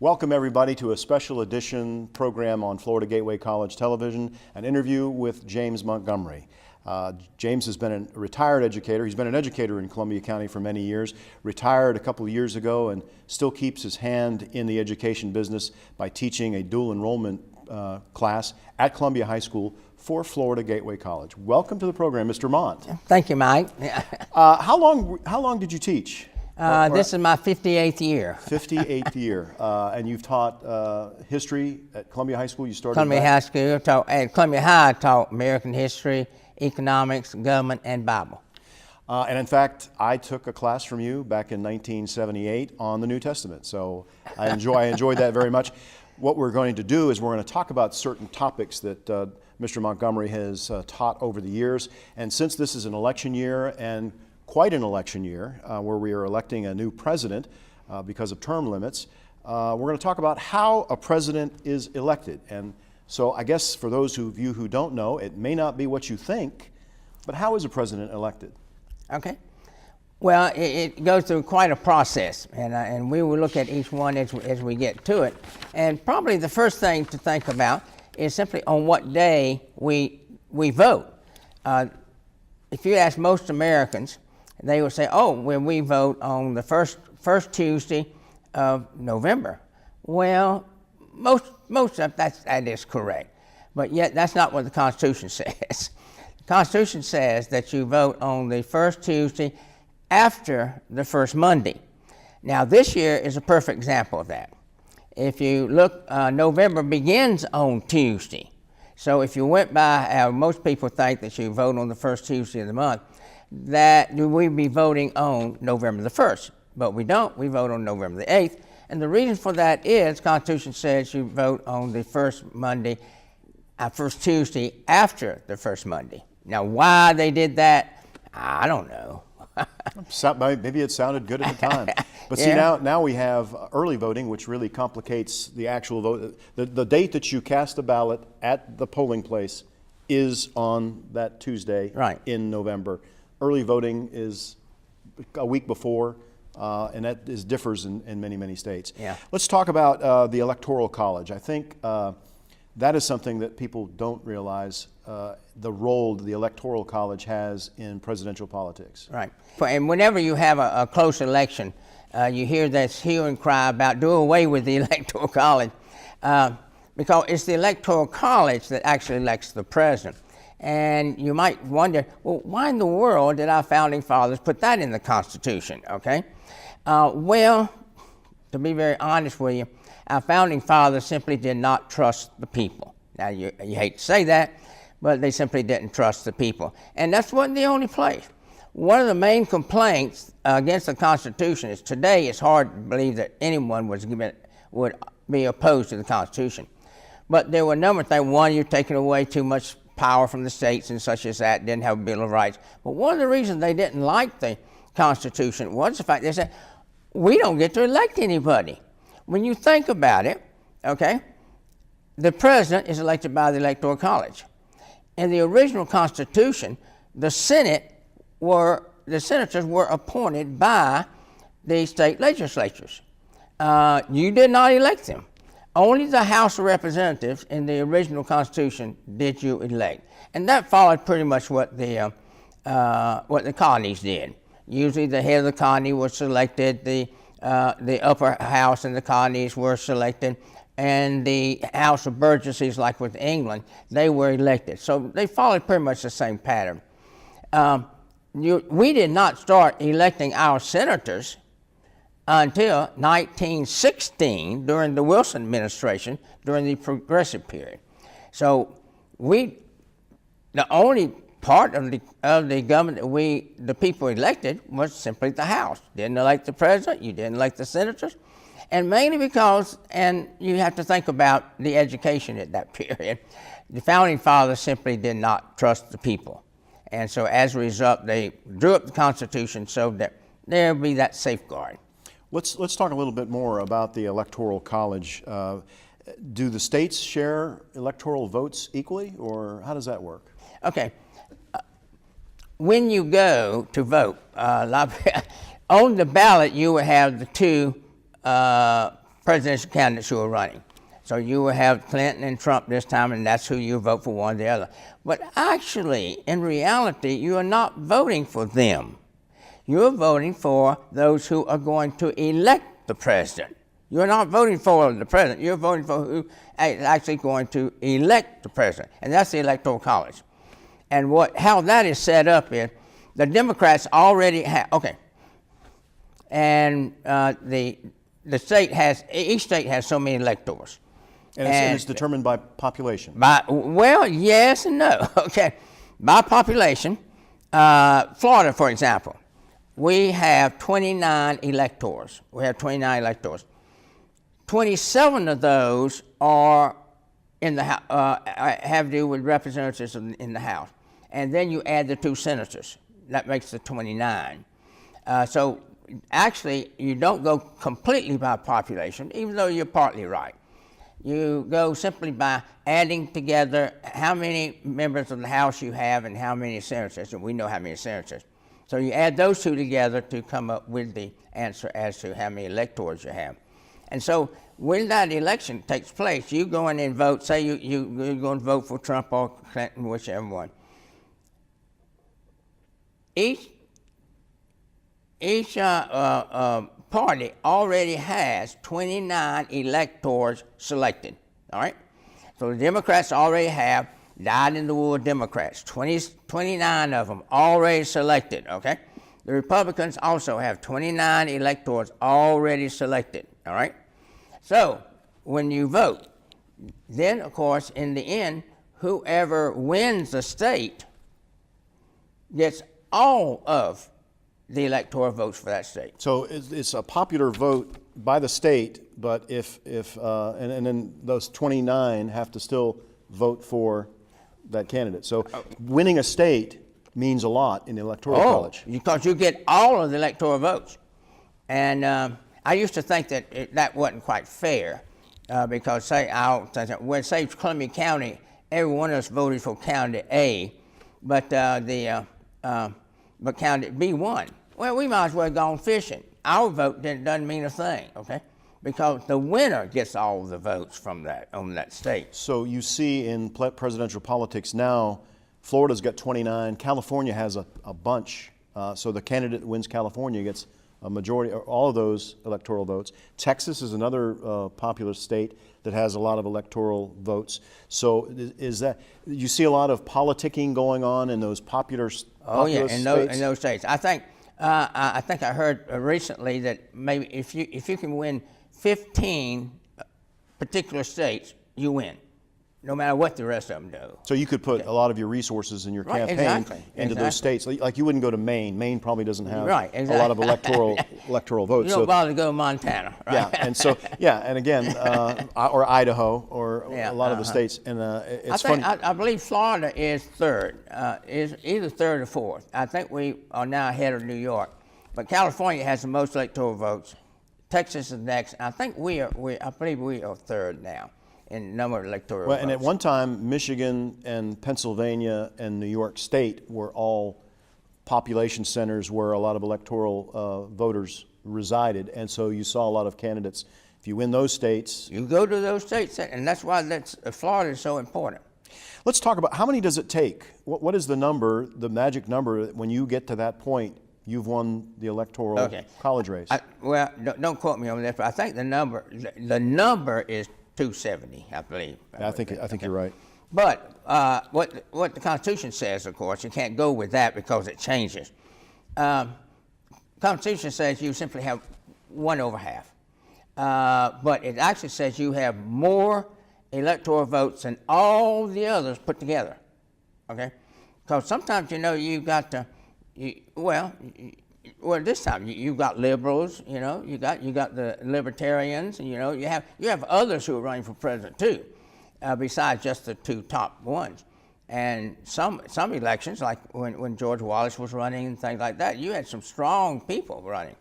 Welcome everybody to a special edition program on Florida Gateway College Television, an interview with James Montgomery. James has been a retired educator. He's been an educator in Columbia County for many years, retired a couple of years ago, and still keeps his hand in the education business by teaching a dual enrollment class at Columbia High School for Florida Gateway College. Welcome to the program, Mr. Mont. Thank you, Mike. How long did you teach? This is my 58th year. 58th year, and you've taught history at Columbia High School. You started Columbia High School. At Columbia High, I taught American history, economics, government, and Bible. And in fact, I took a class from you back in 1978 on the New Testament. So I enjoyed that very much. What we're going to do is we're going to talk about certain topics that Mr. Montgomery has taught over the years. And since this is an election year, and quite an election year, where we are electing a new president because of term limits, we're going to talk about how a president is elected. And so I guess for those of you who don't know, it may not be what you think, but how is a president elected? Okay. Well, it goes through quite a process, and we will look at each one as we get to it. And probably the first thing to think about is simply on what day we vote. If you ask most Americans, they will say, oh, well, we vote on the first Tuesday of November. Well, most of that is correct, but yet that's not what the Constitution says. The Constitution says that you vote on the first Tuesday after the first Monday. Now, this year is a perfect example of that. If you look, November begins on Tuesday. So if you went by, most people think that you vote on the first Tuesday of the month, that we'd be voting on November the 1st. But we don't. We vote on November the 8th. And the reason for that is the Constitution says you vote on the first Tuesday after the first Monday. Now, why they did that, I don't know. Maybe it sounded good at the time. But see, now we have early voting, which really complicates the actual vote. The date that you cast the ballot at the polling place is on that Tuesday in November. Early voting is a week before, and that differs in many, many states. Yeah. Let's talk about the Electoral College. I think that is something that people don't realize, the role the Electoral College has in presidential politics. Right. And whenever you have a close election, you hear this hue and cry about do away with the Electoral College, because it's the Electoral College that actually elects the president. And you might wonder, well, why in the world did our founding fathers put that in the Constitution, okay? Well, to be very honest with you, our founding fathers simply did not trust the people. Now, you hate to say that, but they simply didn't trust the people. And that's wasn't the only place. One of the main complaints against the Constitution is today it's hard to believe that anyone would be opposed to the Constitution. But there were a number of things. One, you're taking away too much power from the states and such as that, didn't have a Bill of Rights. But one of the reasons they didn't like the Constitution was the fact they said, we don't get to elect anybody. When you think about it, okay, the president is elected by the Electoral College. In the original Constitution, the senators were appointed by the state legislatures. You did not elect them. Only the House of Representatives in the original Constitution did you elect. And that followed pretty much what the colonies did. Usually the head of the colony was selected, the upper house in the colonies were selected, and the House of Burgesses, like with England, they were elected. So they followed pretty much the same pattern. We did not start electing our senators until 1916 during the Wilson administration, during the Progressive period. So the only part of the government that the people elected was simply the House. Didn't elect the president, you didn't elect the senators, and mainly because, and you have to think about the education at that period, the founding fathers simply did not trust the people. And so as a result, they drew up the Constitution so that there would be that safeguard. Let's talk a little bit more about the Electoral College. Do the states share electoral votes equally, or how does that work? Okay. When you go to vote, on the ballot you will have the two presidential candidates who are running. So you will have Clinton and Trump this time, and that's who you vote for, one or the other. But actually, in reality, you are not voting for them. You're voting for those who are going to elect the president. You're not voting for the president. You're voting for who is actually going to elect the president, and that's the Electoral College. And how that is set up is the Democrats already have, and the state has, each state has so many electors. And it's determined by population. Well, yes and no. Okay, by population, Florida, for example, we have 29 electors. 27 of those are in the have to do with representatives in the House, and then you add the 2 senators. That makes the 29. So actually, you don't go completely by population, even though you're partly right. You go simply by adding together how many members of the House you have and how many senators, and we know how many senators. So you add those 2 together to come up with the answer as to how many electors you have. And so when that election takes place, you go in and vote, say you're going to vote for Trump or Clinton, whichever one. Each party already has 29 electors selected, all right? So the Democrats already have dyed-in-the-wool Democrats, 29 of them already selected, okay? The Republicans also have 29 electors already selected, all right? So when you vote, then, of course, in the end, whoever wins the state gets all of the electoral votes for that state. So it's a popular vote by the state, but and then those 29 have to still vote for that candidate. So winning a state means a lot in the Electoral College. Because you get all of the electoral votes. And I used to think that that wasn't quite fair, because say Columbia County, every one of us voted for County A, but but County B won. Well, we might as well go on fishing. Our vote doesn't mean a thing, okay? Because the winner gets all the votes from on that state. So you see in presidential politics now, Florida's got 29, California has a bunch. So the candidate that wins California gets a majority, or all of those electoral votes. Texas is another popular state that has a lot of electoral votes. So is that, you see a lot of politicking going on in those popular states? Oh yeah, in those states. I think I heard recently that maybe if you can win 15 particular states, you win, no matter what the rest of them do. So you could put a lot of your resources in your campaign into those states. Like you wouldn't go to Maine. Maine probably doesn't have a lot of electoral votes. You don't bother to go to Montana, right? Yeah, and so and again, or Idaho, or a lot of the states. And it's fun. I believe Florida is third, is either third or fourth. I think we are now ahead of New York, but California has the most electoral votes. Texas is next. I think I believe we are third now in number of electoral votes. And at one time, Michigan and Pennsylvania and New York State were all population centers where a lot of electoral voters resided, and so you saw a lot of candidates. If you win those states, you go to those states, and that's why Florida is so important. Let's talk about how many does it take? What is the number, the magic number, when you get to that point? You've won the Electoral College race. Well, don't quote me on that, but I think the number is 270, I believe. I think you're right. But what the Constitution says, of course, you can't go with that because it changes. Constitution says you simply have 1 over half, but it actually says you have more electoral votes than all the others put together. Okay, because sometimes you've got to. This time you've got liberals, you got the libertarians, and you have others who are running for president too, besides just the 2 top ones. And some elections, like when George Wallace was running and things like that, you had some strong people running,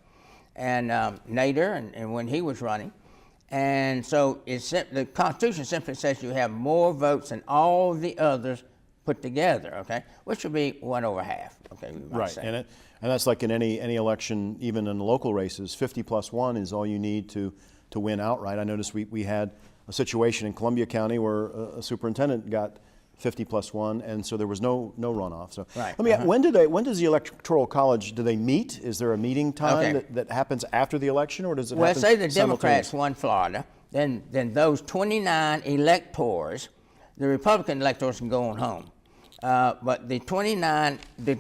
and Nader, and when he was running, and so the Constitution simply says you have more votes than all the others put together, okay, which would be 1 over half, okay, we might say. And that's like in any election, even in local races, 50 plus 1 is all you need to to win outright. I noticed we had a situation in Columbia County where a superintendent got 50+1, and so there was no runoff. So Right. let me when does the Electoral College, do they meet? Is there a meeting time Okay. that happens after the election, or does it Well, happen say the Democrats simultaneously? won Florida, then those 29 electors, the Republican electors can go on home. But the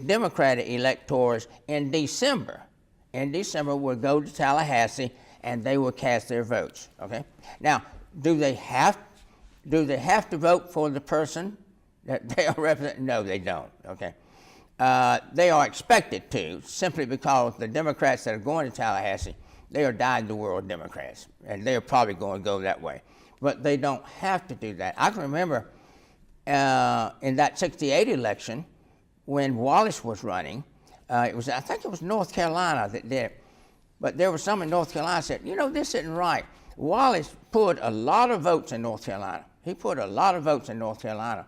Democratic electors in December will go to Tallahassee and they will cast their votes. Okay. Now, do they have to vote for the person that they are representing? No, they don't. Okay. They are expected to, simply because the Democrats that are going to Tallahassee, they are dyed-in-the-world Democrats, and they're probably going to go that way. But they don't have to do that. I can remember in that '68 election when Wallace was running, I think it was North Carolina that did it, but there was some in North Carolina that said, you know, this isn't right. Wallace put a lot of votes in North Carolina. He put a lot of votes in North Carolina.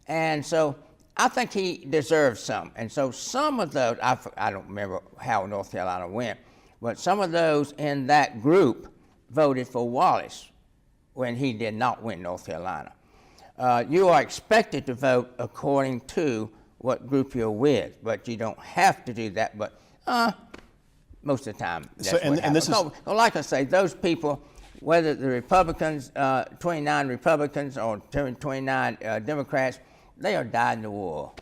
And so I think he deserves some. And so some of those, I don't remember how North Carolina went, but some of those in that group voted for Wallace when he did not win North Carolina. You are expected to vote according to what group you're with, but you don't have to do that. But most of the time, that's So, what and happens. this is- Well, like I say, those people, whether the Republicans, 29 Republicans or 29 Democrats, they are dyed-in-the-wool.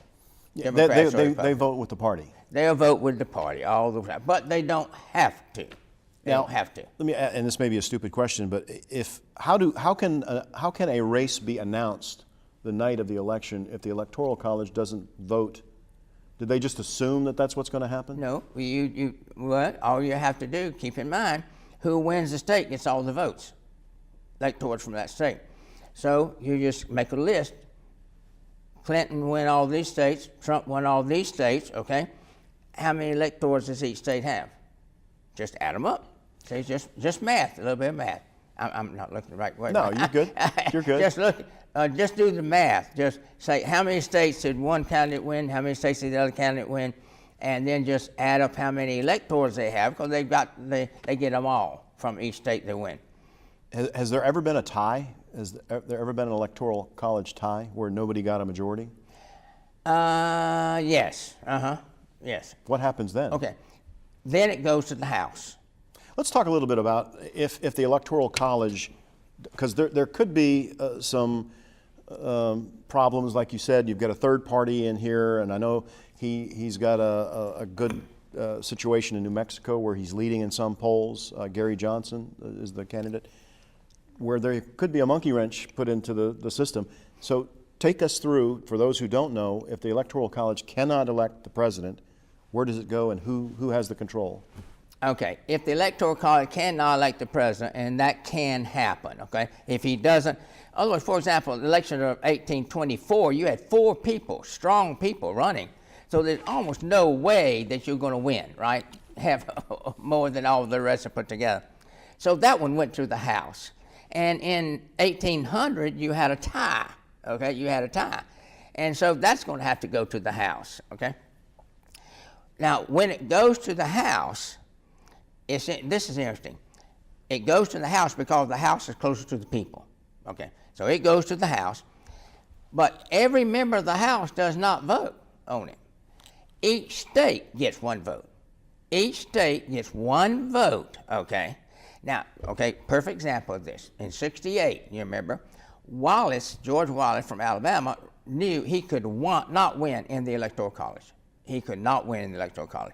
Democrats or They Republicans. vote with the party. They'll vote with the party all the time, but they don't have to. They don't have to. Let me, and this may be a stupid question, but how can a race be announced the night of the election if the Electoral College doesn't vote? Did they just assume that that's what's going to happen? No, all you have to do, keep in mind, who wins the state gets all the votes, electors from that state. So you just make a list. Clinton won all these states, Trump won all these states, okay? How many electors does each state have? Just add them up. See, just math, a little bit of math. I'm not looking the right way. No, you're good. You're good. Just do the math. Just say how many states did one candidate win, how many states did the other candidate win, and then just add up how many electors they have, because they get them all from each state they win. Has there ever been a tie? Has there ever been an Electoral College tie where nobody got a majority? Yes. Yes. What happens then? Okay. Then it goes to the House. Let's talk a little bit about if the Electoral College, because there could be some problems, like you said. You've got a third party in here, and I know he's got a good situation in New Mexico where he's leading in some polls. Gary Johnson is the candidate, where there could be a monkey wrench put into the system. So take us through, for those who don't know, if the Electoral College cannot elect the president, where does it go and who has the control? Okay, if the Electoral College cannot elect the president, and that can happen, okay? If he doesn't, otherwise, for example, the election of 1824, you had 4 people, strong people running. So there's almost no way that you're going to win, right? Have more than all the rest are put together. So that one went to the House. And in 1800, you had a tie, okay? You had a tie. And so that's going to have to go to the House, okay? Now, when it goes to the House, this is interesting. It goes to the House because the House is closer to the people, okay? So it goes to the House, but every member of the House does not vote on it. Each state gets one vote. Each state gets one vote, okay? Now, okay, perfect example of this. In '68, you remember, George Wallace from Alabama, knew he could not win in the Electoral College. He could not win in the Electoral College.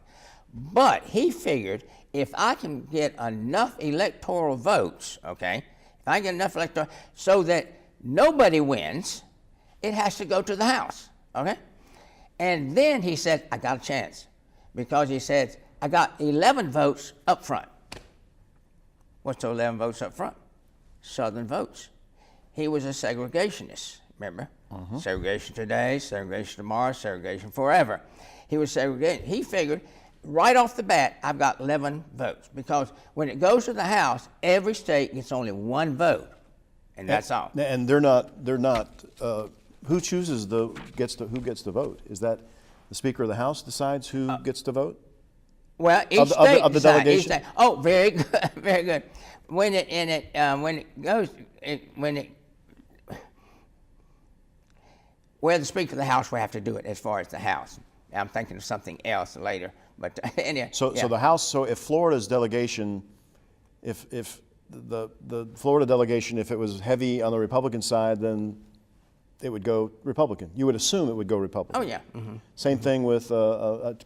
But he figured, if I can get enough electoral votes, okay, if I get enough electoral, so that nobody wins, it has to go to the House, okay? And then he said, I got a chance, because he said, I got 11 votes up front. What's the 11 votes up front? Southern votes. He was a segregationist, remember? Segregation today, segregation tomorrow, segregation forever. He was segregated. He figured, right off the bat, I've got 11 votes, because when it goes to the House, every state gets only one vote, and that's all. And they're not. Who chooses who gets the vote? Is that the Speaker of the House decides who gets to vote? Well, each of state the decides. delegation? Oh, very good, very good. When it goes, well, the Speaker of the House will have to do it as far as the House. I'm thinking of something else later, but anyway. So yeah. the House. So if Florida's delegation, if the Florida delegation, if it was heavy on the Republican side, then it would go Republican. You would assume it would go Republican. Oh yeah. Mm-hmm. Same thing with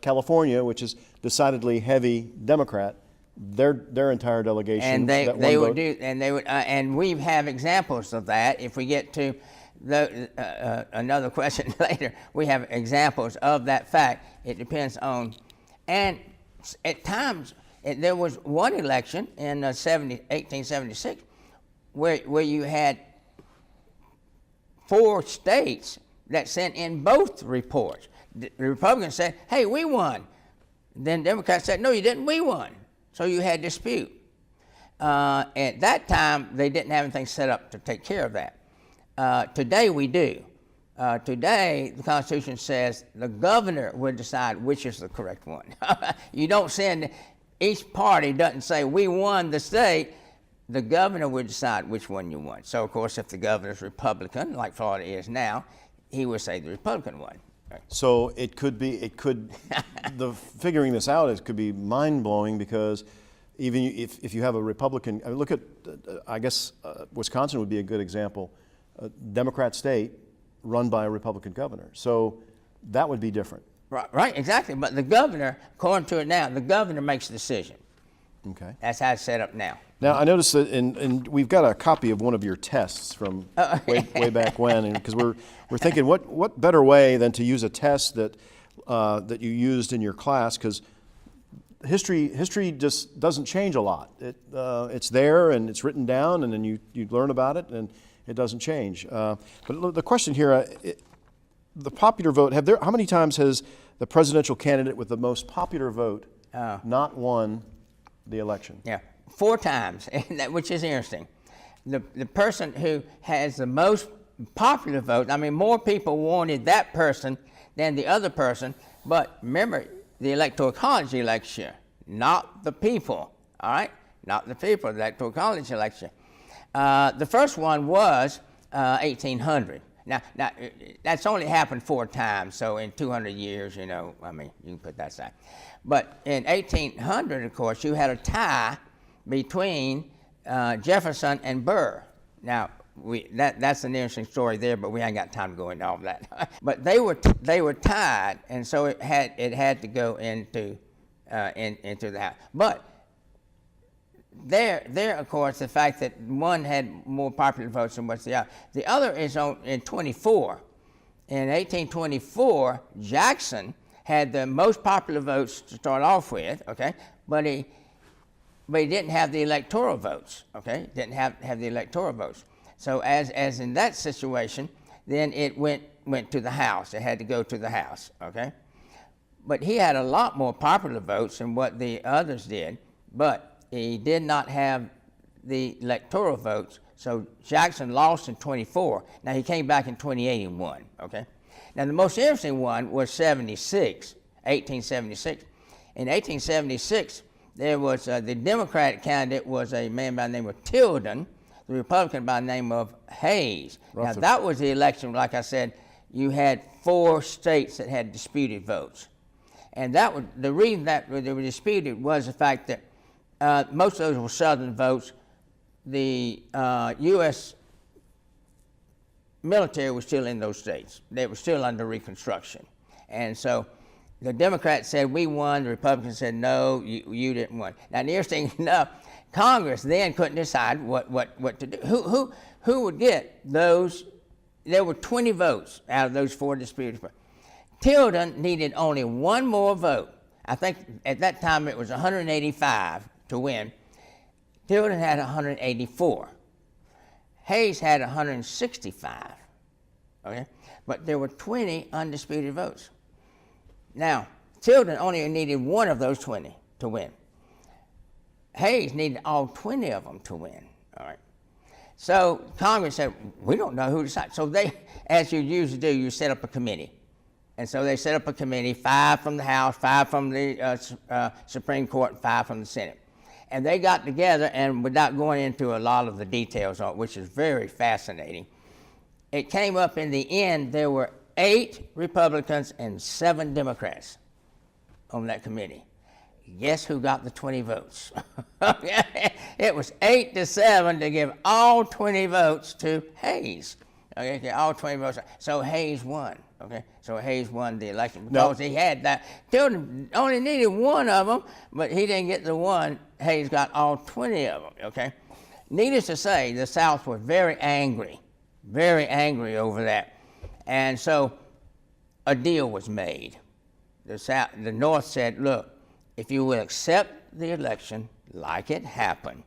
California, which is decidedly heavy Democrat. Their entire delegation. And that they one would vote. do, and they would, and we have examples of that. If we get to another question later, we have examples of that fact. It depends on, and at times there was one election in 1876 where you had 4 states that sent in both reports. The Republicans said, "Hey, we won." Then Democrats said, "No, you didn't. We won." So you had dispute. At that time, they didn't have anything set up to take care of that. Today we do. Today, the Constitution says the governor will decide which is the correct one. You don't send, each party doesn't say, "We won the state." The governor will decide which one you won. So, of course, if the governor's Republican, like Florida is now, he will say the Republican one. Right. So it could, the figuring this out, it could be mind-blowing because even if you have a Republican, I mean, look at, I guess Wisconsin would be a good example, a Democrat state run by a Republican governor. So that would be different. Right, exactly. But the governor, according to it now, the governor makes the decision. Okay. That's how it's set up now. Now, I noticed that, and we've got a copy of one of your tests from way back when, because we're thinking, what better way than to use a test that you used in your class, because history just doesn't change a lot. It's there and it's written down, and then you learn about it, and it doesn't change. But the question here, the popular vote, how many times has the presidential candidate with the most popular vote not won the election? Yeah, 4 times, which is interesting. The person who has the most popular vote, I mean, more people wanted that person than the other person, but remember, the Electoral College election, not the people, all right? Not the people, the Electoral College election. The first one was 1800. Now, that's only happened 4 times, so in 200 years, you know, I mean, you can put that aside. But in 1800, of course, you had a tie between Jefferson and Burr. Now, that's an interesting story there, but we ain't got time to go into all of that. But they were tied, and so it had to go into the House. But there, of course, the fact that one had more popular votes than what's the other. The other is in 24. In 1824, Jackson had the most popular votes to start off with, okay, but he didn't have the electoral votes, okay, didn't have the electoral votes. So as in that situation, then it went to the House. It had to go to the House, okay. But he had a lot more popular votes than what the others did, but he did not have the electoral votes, so Jackson lost in 24. Now, he came back in 28 and won, okay? Now, the most interesting one was 1876. In 1876, there was the Democratic candidate was a man by the name of Tilden, the Republican by the name of Hayes. Now, that was the election, like I said, you had 4 states that had disputed votes. And the reason that they were disputed was the fact that most of those were Southern votes. The U.S. military was still in those states. They were still under Reconstruction. And so the Democrats said, "We won." The Republicans said, "No, you didn't win." Now, the interesting enough, Congress then couldn't decide what to do. Who would get those? There were 20 votes out of those 4 disputed votes. Tilden needed only 1 more vote. I think at that time it was 185 to win. Tilden had 184. Hayes had 165. Okay, but there were 20 undisputed votes. Now, Tilden only needed 1 of those 20 to win. Hayes needed all 20 of them to win. All right. So Congress said, "We don't know who to decide." So they, as you usually do, you set up a committee. And so they set up a committee, 5 from the House, 5 from the Supreme Court, and 5 from the Senate. And they got together, and without going into a lot of the details on it, which is very fascinating, it came up in the end, there were 8 Republicans and 7 Democrats on that committee. Guess who got the 20 votes? It was 8-7 to give all 20 votes to Hayes. Okay, all 20 votes. So Hayes won. Okay, so Hayes won the election because he had that. Tilden only needed one of them, but he didn't get the one. Hayes got all 20 of them. Okay, needless to say, the South was very angry over that, and so a deal was made. The North said, "Look, if you will accept the election like it happened,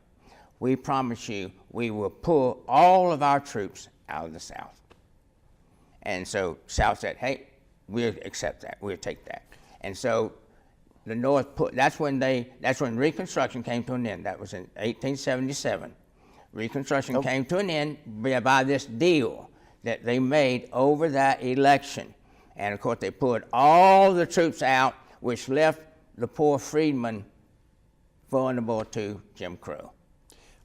we promise you we will pull all of our troops out of the South." And so South said, "Hey, we'll accept that. We'll take that." And so the North that's when Reconstruction came to an end. That was in 1877. Reconstruction came to an end by this deal that they made over that election. And of course they pulled all the troops out, which left the poor freedmen vulnerable to Jim Crow.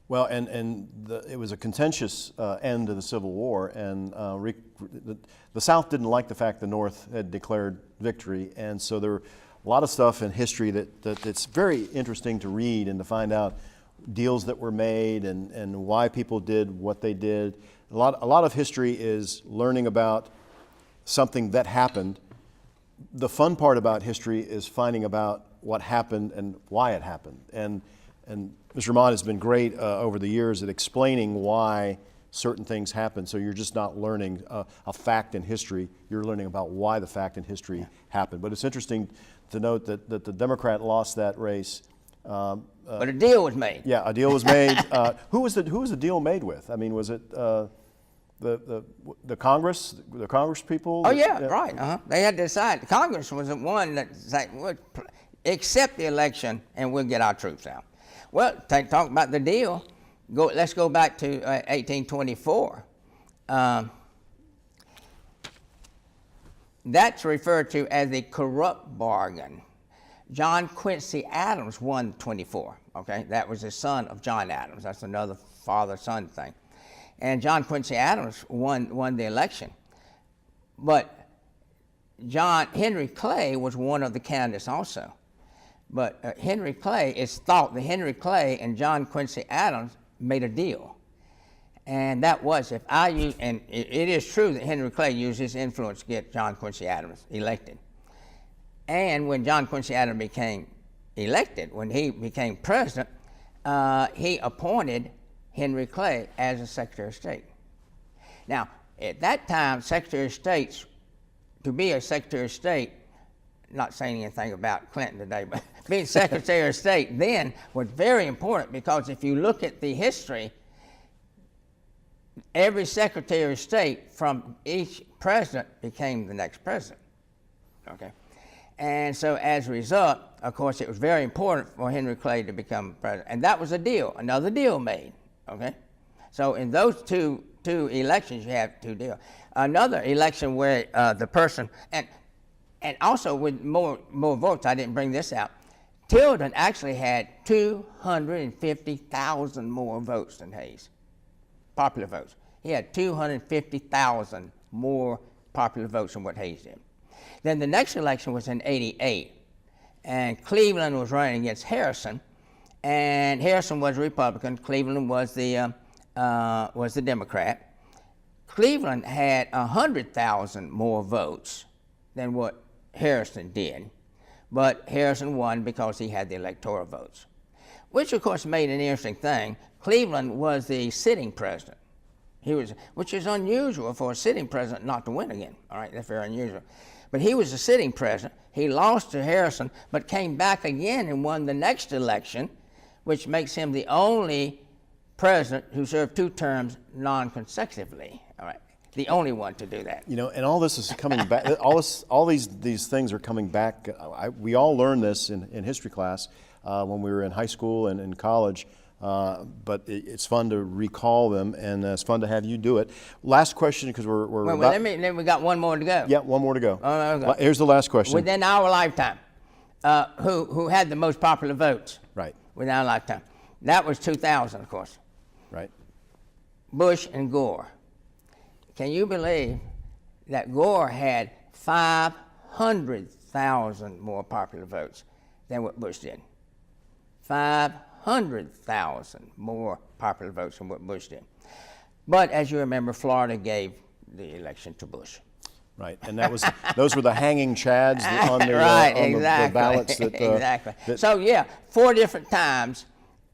Well, it was a contentious end to the Civil War, and the South didn't like the fact the North had declared victory, and so there were a lot of stuff in history that's very interesting to read and to find out deals that were made and why people did what they did. A lot of history is learning about something that happened. The fun part about history is finding about what happened and why it happened. And Mr. Mott has been great over the years at explaining why certain things happen. So you're just not learning a fact in history, you're learning about why the fact in history happened. But it's interesting to note that the Democrat lost that race. But a deal was made. Yeah, a deal was made. Who was the deal made with? I mean, was it the Congress, the Congress people? Oh yeah, right. They had to decide. Congress was the one that said, "We'll accept the election and we'll get our troops out." Well, talk about the deal. Let's go back to 1824. That's referred to as the corrupt bargain. John Quincy Adams won 24. Okay, that was the son of John Adams. That's another father-son thing. And John Quincy Adams won the election. But Henry Clay was one of the candidates also. But it's thought that Henry Clay and John Quincy Adams made a deal. And that was, it is true that Henry Clay used his influence to get John Quincy Adams elected. And when John Quincy Adams became elected, when he became president, he appointed Henry Clay as a Secretary of State. Now, at that time, Secretary of States, to be a Secretary of State, not saying anything about Clinton today, but being Secretary of State then was very important, because if you look at the history, every Secretary of State from each president became the next president. Okay? And so as a result, of course, it was very important for Henry Clay to become president. And that was a deal, another deal made. Okay? So in those two elections, you have two deals. Another election where the person, and also with more votes, I didn't bring this out, Tilden actually had 250,000 more votes than Hayes, popular votes. He had 250,000 more popular votes than what Hayes did. Then the next election was in '88, and Cleveland was running against Harrison, and Harrison was a Republican, Cleveland was the Democrat. Cleveland had 100,000 more votes than what Harrison did, but Harrison won because he had the electoral votes, which of course made an interesting thing. Cleveland was the sitting president. Which is unusual for a sitting president not to win again. All right, that's very unusual. But he was the sitting president. He lost to Harrison, but came back again and won the next election, which makes him the only president who served 2 terms non-consecutively. All right, the only one to do that. You know, and all this is coming back. all these things are coming back. We all learned this in history class when we were in high school and in college. but it's fun to recall them, and it's fun to have you do it. Last question, because we're Well, about, we got one more to go. yeah, one more to go. Okay. Here's the last question. Within our lifetime, who had the most popular votes? Right, Within our lifetime. That was 2000, of course. right. Bush and Gore. Can you believe that Gore had 500,000 more popular votes than what Bush did? 500,000 more popular votes than what Bush did. But as you remember, Florida gave the election to Bush. Right, and those were the hanging chads on the, Right, on exactly. the ballots. That, exactly. that- So yeah, 4 different times,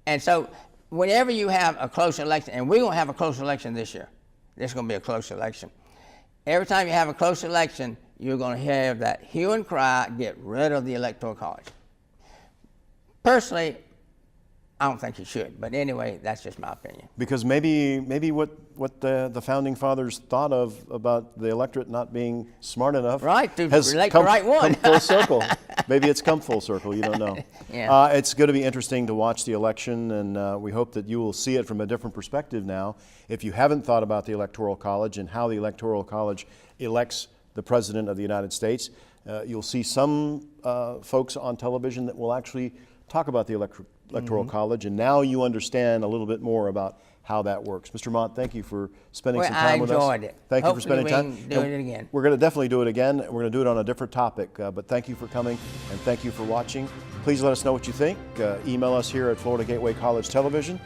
and so whenever you have a close election, and we're going to have a close election this year. This is going to be a close election. Every time you have a close election, you're going to have that hue and cry, get rid of the Electoral College. Personally, I don't think you should, but anyway, that's just my opinion. Because maybe what the founding fathers thought of about the electorate not being smart enough, Right, to has elect come, the right one. come full circle. Maybe it's come full circle. You don't know. Yeah. It's going to be interesting to watch the election, and we hope that you will see it from a different perspective now. If you haven't thought about the Electoral College and how the Electoral College elects the President of the United States, you'll see some folks on television that will actually talk about the Electoral College, and now you understand a little bit more about how that works. Mr. Mott, thank you for spending some time with us. I enjoyed it. Thank you for Hopefully spending time. we can do it again. We're going to definitely do it again. We're going to do it on a different topic, but thank you for coming, and thank you for watching. Please let us know what you think. Email us here at Florida Gateway College Television.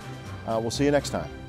We'll see you next time.